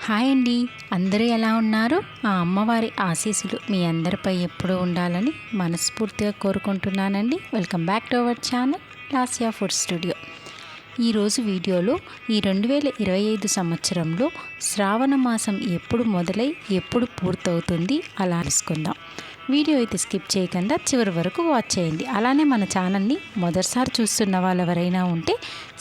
Hi అండి, అందరూ ఎలా ఉన్నారు? ఆ అమ్మవారి ఆశీస్సులు మీ అందరిపై ఎప్పుడూ ఉండాలని మనస్ఫూర్తిగా కోరుకుంటున్నానండి. Welcome back to our channel Lasya food studio. ఈరోజు వీడియోలో ఈ 2025 సంవత్సరంలో శ్రావణ మాసం ఎప్పుడు మొదలై ఎప్పుడు పూర్తవుతుంది అలా తెలుసుకుందాం. వీడియో అయితే స్కిప్ చేయకుండా చివరి వరకు వాచ్ చేయండి. అలానే మన ఛానల్ని మొదటిసారి చూస్తున్న వాళ్ళు ఎవరైనా ఉంటే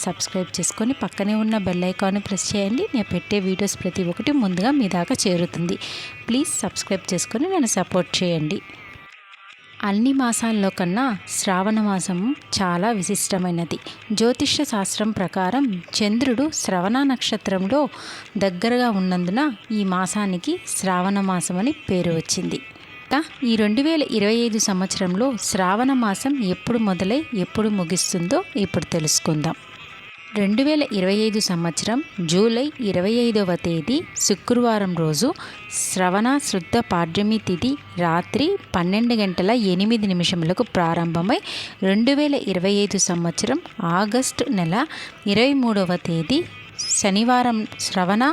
సబ్స్క్రైబ్ చేసుకొని పక్కనే ఉన్న బెల్ ఐకాన్ని ప్రెస్ చేయండి. నేను పెట్టే వీడియోస్ ప్రతి ఒక్కటి ముందుగా మీ దాకా చేరుతుంది. ప్లీజ్ సబ్స్క్రైబ్ చేసుకొని నన్ను సపోర్ట్ చేయండి. అన్ని మాసాల్లో కన్నా శ్రావణ మాసం చాలా విశిష్టమైనది. జ్యోతిష్య శాస్త్రం ప్రకారం చంద్రుడు శ్రవణ నక్షత్రంలో దగ్గరగా ఉన్నందున ఈ మాసానికి శ్రావణ మాసం అని పేరు వచ్చింది. ఈ 2025 సంవత్సరంలో శ్రావణ మాసం ఎప్పుడు మొదలై ఎప్పుడు ముగిస్తుందో ఇప్పుడు తెలుసుకుందాం. 2025 సంవత్సరం జూలై 25వ తేదీ శుక్రవారం రోజు శ్రవణ శుద్ధ పాడ్యమి తిథి రాత్రి 12:08 ప్రారంభమై 2025 సంవత్సరం ఆగస్టు నెల 23వ తేదీ శనివారం శ్రవణ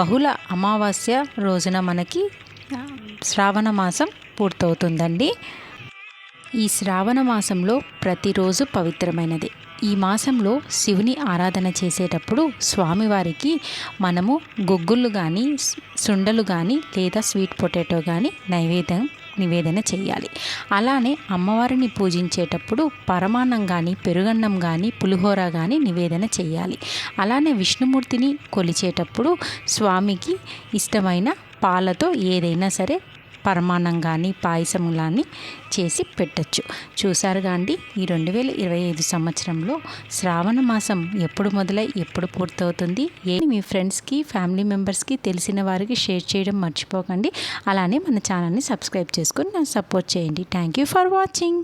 బహుళ అమావాస్య రోజున మనకి శ్రావణ మాసం పూర్తవుతుందండి. ఈ శ్రావణ మాసంలో ప్రతిరోజు పవిత్రమైనది. ఈ మాసంలో శివుని ఆరాధన చేసేటప్పుడు స్వామివారికి మనము గుగ్గుళ్ళు కానీ సుండలు కానీ లేదా స్వీట్ పొటాటో కానీ నివేదన చేయాలి. అలానే అమ్మవారిని పూజించేటప్పుడు పరమాన్నం కానీ పెరుగన్నం కానీ పులిహోర కానీ నివేదన చేయాలి. అలానే విష్ణుమూర్తిని కొలిచేటప్పుడు స్వామికి ఇష్టమైన పాలతో ఏదైనా సరే పరమాన్నం కానీ పాయసం కానీ చేసి పెట్టచ్చు. చూసారుగా అండి, ఈ 2025 సంవత్సరంలో శ్రావణ మాసం ఎప్పుడు మొదలై ఎప్పుడు పూర్తవుతుంది మీ ఫ్రెండ్స్కి ఫ్యామిలీ మెంబర్స్కి తెలిసిన వారికి షేర్ చేయడం మర్చిపోకండి. అలానే మన ఛానల్ని సబ్స్క్రైబ్ చేసుకొని నన్ను సపోర్ట్ చేయండి. Thank you for watching.